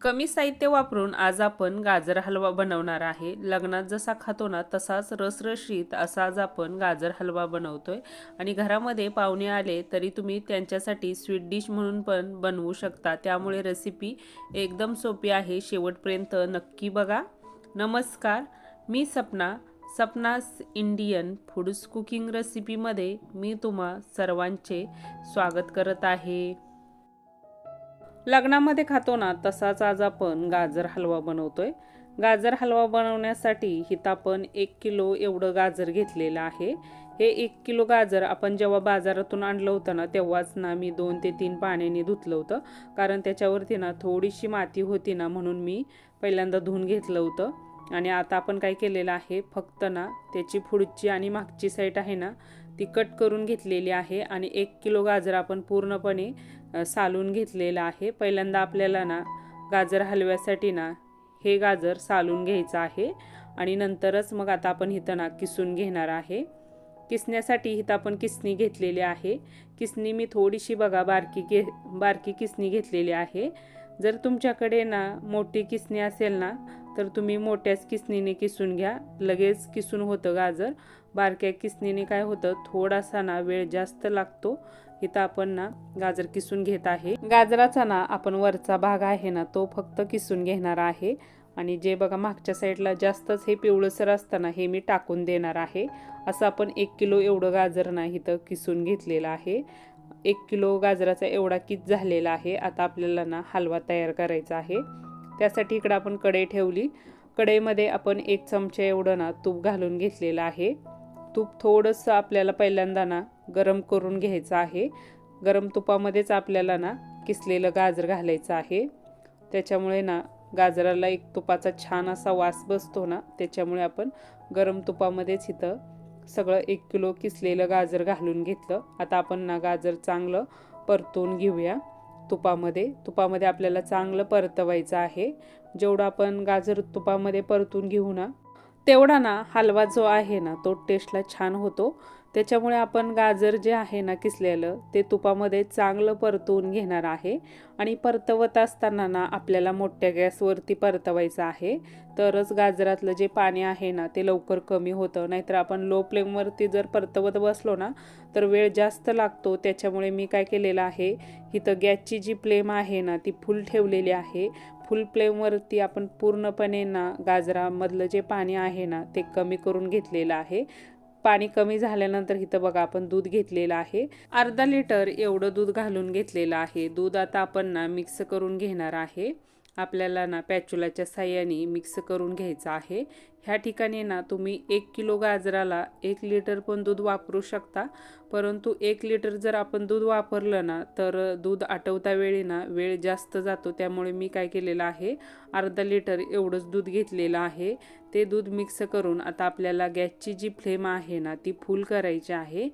कमी साहित्य वापरून आज आपण गाजर हलवा बनवणार आहे। लग्नात जसा खातो ना तसाच रसरशीत असा आज आपण गाजर हलवा बनवतोय आणि घरामध्ये पाहुणे आले तरी तुम्ही त्यांच्यासाठी स्वीट डिश म्हणून पण बनवू शकता। त्यामुळे रेसिपी एकदम सोपी आहे, शेवटपर्यंत नक्की बघा। नमस्कार, मी सपनास इंडियन फूड्स कुकिंग रेसिपीमध्ये मी तुम्हा सर्वांचे स्वागत करत आहे। लग्नामध्ये खातो ना तसाच आज आपण गाजर हलवा बनवतोय। गाजर हलवा बनवण्यासाठी इथं आपण 1 किलो एवढं गाजर घेतलेलं आहे। हे 1 किलो गाजर आपण जेव्हा बाजारातून आणलं होतं ना तेव्हाच ना मी 2 ते 3 पाण्याने धुतलं होतं, कारण त्याच्यावरती ना थोडीशी माती होती ना, म्हणून मी पहिल्यांदा धुवून घेतलं होतं। आणि आता आपण काय केलेलं आहे, फक्त ना त्याची पुढची आणि मागची साईड आहे ना ती कट करून घेतलेली आहे आणि 1 किलो गाजर आपण पूर्णपणे सालून घेतलेलं आहे। पहिल्यांदा आपल्याला ना गाजर हलव्यासाठी ना हे गाजर सालून घ्यायचं आहे आणि नंतरच मग आता आपण इथं ना किसून घेणार आहे। किसण्यासाठी इथं आपण किसणी घेतलेली आहे। किसणी मी थोडीशी बघा बारकी किसणी घेतलेली आहे। जर तुमच्याकडे ना मोठी किसणी असेल ना तर तुम्ही मोठ्याच किसणीने किसून घ्या, लगेच किसून होतं गाजर। बारक्या किसणीने काय होतं, थोडासा ना वेळ जास्त लागतो। इथं आपण ना गाजर किसून घेत आहे। गाजराचा ना आपण वरचा भाग आहे ना तो फक्त किसून घेणार आहे आणि जे बघा मागच्या साईडला जास्तच हे पिवळसर असताना हे मी टाकून देणार आहे। असं आपण 1 किलो एवढं गाजर ना इथं किसून घेतलेलं आहे। 1 किलो गाजराचा एवढा किस झालेला आहे। आता आपल्याला ना हलवा तयार करायचा आहे। त्यासाठी इकडे आपण कढई ठेवली। कढईमध्ये आपण 1 चमचा एवढं ना तूप घालून घेतलेलं आहे। तूप थोडंसं आपल्याला पहिल्यांदा ना गरम करून घ्यायचं आहे। गरम तुपामध्येच आपल्याला ना किसलेलं गाजर घालायचं आहे। त्याच्यामुळे ना गाजराला एक तुपाचा छान असा वास बसतो ना, त्याच्यामुळे आपण गरम तुपामध्येच इथं सगळं 1 किलो किसलेलं गाजर घालून घेतलं। आता आपण ना गाजर चांगलं परतून घेऊया तुपामध्ये आपल्याला चांगलं परतवायचं आहे। जेवढं आपण गाजर तुपामध्ये परतून घेऊ ना तेवढा ना हलवा जो आहे ना तो टेस्टला छान होतो। त्याच्यामुळे आपण गाजर जे आहे ना किसलेलं ते तुपामध्ये चांगलं परतवून घेणार आहे आणि परतवत असताना ना आपल्याला मोठ्या गॅसवरती परतवायचं आहे, तरच गाजरातलं जे पाणी आहे ना ते लवकर कमी होतं। नाहीतर आपण लो फ्लेमवरती जर परतवत बसलो ना तर वेळ जास्त लागतो। त्याच्यामुळे मी काय केलेलं आहे, इथं गॅसची जी फ्लेम आहे ना ती फुल ठेवलेली आहे। फुल फ्लेमवरती आपण पूर्णपणे ना गाजरामधलं जे पाणी आहे ना ते कमी करून घेतलेलं आहे। पाणी कमी झाल्यानंतर इथं बघा आपण दूध घेतलेलं आहे। अर्धा लिटर एवढं दूध घालून घेतलेलं आहे। दूध आता आपण ना मिक्स करून घेणार आहे। आपल्याला ना पॅच्युलाच्या साहाय्याने मिक्स करून घ्यायचं आहे। ह्या ठिकाणी ना तुम्ही 1 किलो गाजराला 1 लिटर पण दूध वापरू शकता, परंतु 1 लिटर जर आपण दूध वापरलं ना तर दूध आटवता वेळी ना वेळ जास्त जातो। त्यामुळे मी काय केलेलं आहे, अर्धा लिटर एवढंच दूध घेतलेलं आहे। ते दूध मिक्स करून आता आपल्याला गॅसची जी फ्लेम आहे ना ती फुल करायची आहे।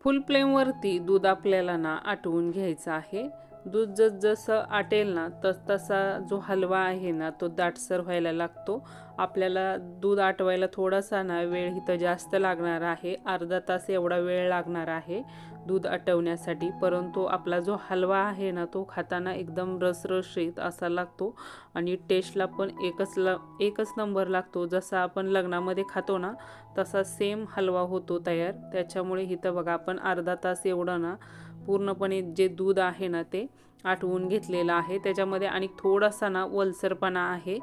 फुल फ्लेमवरती दूध आपल्याला ना आटवून घ्यायचं आहे। दूध जसं आटेल ना तसा जो हलवा आहे ना तो दाटसर व्हायला लागतो। आपल्याला दूध आटवायला थोडासा ना वेळ इथं जास्त लागणार आहे, अर्धा तास एवढा वेळ लागणार आहे दूध आटवण्यासाठी। परंतु आपला जो हलवा आहे ना तो खाताना एकदम रसरशीत असा लागतो आणि टेस्टला पण एकच नंबर लागतो। जसा आपण लग्नामध्ये खातो ना तसा सेम हलवा होतो तयार। त्याच्यामुळे इथं बघा आपण अर्धा तास एवढं ना पूर्णपणे जे दूध आहे ना ते आटवून घेतलेलं आहे। त्याच्यामध्ये आणि थोडासा ना वलसरपणा आहे,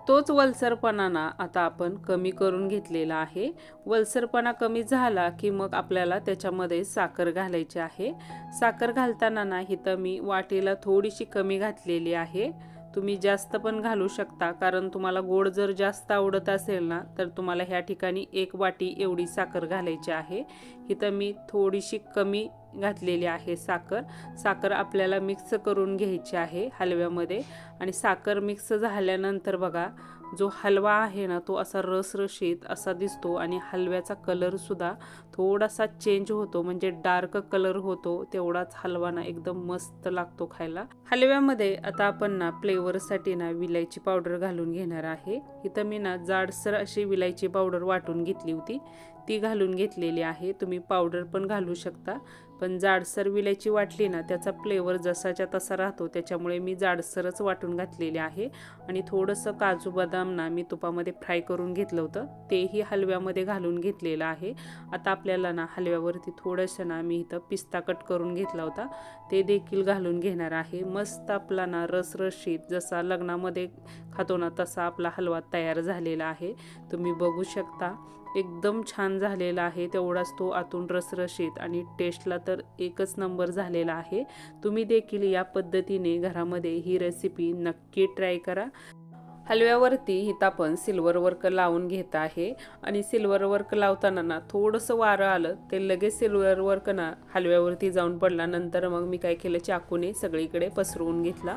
तोच वलसरपणा ना आता आपण कमी करून घेतलेला आहे। वलसरपणा कमी झाला की मग आपल्याला त्याच्यामध्ये साखर घालायची आहे। साखर घालताना ना इथं मी वाटीला थोडीशी कमी घातलेली आहे। तुम्ही जास्त पण घालू शकता, कारण तुम्हाला गोड जर जास्त आवडत असेल ना तर तुम्हाला ह्या ठिकाणी 1 वाटी एवढी साखर घालायची आहे। इथं मी थोडीशी कमी घातलेली आहे साखर आपल्याला मिक्स करून घ्यायची आहे हलव्यामध्ये। आणि साखर मिक्स झाल्यानंतर बघा जो हलवा आहे ना तो असा रसरशीत असा दिसतो आणि हलव्याचा कलर सुद्धा थोडासा चेंज होतो, म्हणजे डार्क कलर होतो। तेवढाच हलवा ना एकदम मस्त लागतो खायला। हलव्यामध्ये आता आपण ना फ्लेवरसाठी ना विलायची पावडर घालून घेणार आहे। इथं मी ना जाडसर अशी विलायची पावडर वाटून घेतली होती, ती घालून घेतलेली आहे। तुम्ही पावडर पण घालू शकता। पण जाडसर विलायची वाटली ना त्याचा फ्लेवर जसाच्या तसा राहतो, त्याच्यामुळे मी जाडसरच वाटून घातलेली आहे. आणि थोडंसं काजू बदाम ना मी तुपामध्ये फ्राय करून घेतलं होतं, तेही हलव्यामध्ये घालून घेतलेलं आहे. आता आपल्याला ना हलव्यावरती थोडंसं ना मी इथं पिस्ता कट करून घेतला होता, ते देखील घालून घेणार आहे. मस्त आपला ना रसरशीत जसा लग्नामध्ये खातो ना तसा आपला हलवा तयार झालेला आहे. तुम्ही बघू शकता एकदम छान झालेला आहे. तेवढाच तो आतून रसरशीत आणि टेस्टला तर एकच नंबर झालेला आहे. तुम्ही देखील या पद्धतीने घरामध्ये ही रेसिपी नक्की ट्राय करा. हलव्यावरती इथं आपण सिल्वर वर्क लावून घेत आहे आणि सिल्वर वर्क लावताना ना थोडंसं वारं आलं ते लगेच सिल्वर वर्क ना हलव्यावरती जाऊन पडला. नंतर मग मी काय केलं, चाकूने सगळीकडे पसरवून घेतला.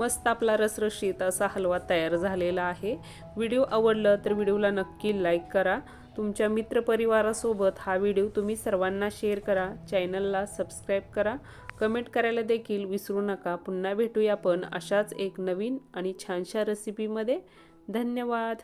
मस्त आपला रसरशीत असा हलवा तयार झालेला आहे. व्हिडिओ आवडलं तर व्हिडिओला नक्की लाईक करा. तुमच्या मित्रपरिवारासोबत हा व्हिडिओ तुम्ही सर्वांना शेअर करा. चॅनलला सबस्क्राईब करा. कमेंट करायला देखील विसरू नका. पुन्हा भेटूया आपण अशाच एक नवीन आणि छानशा रेसिपीमध्ये. धन्यवाद.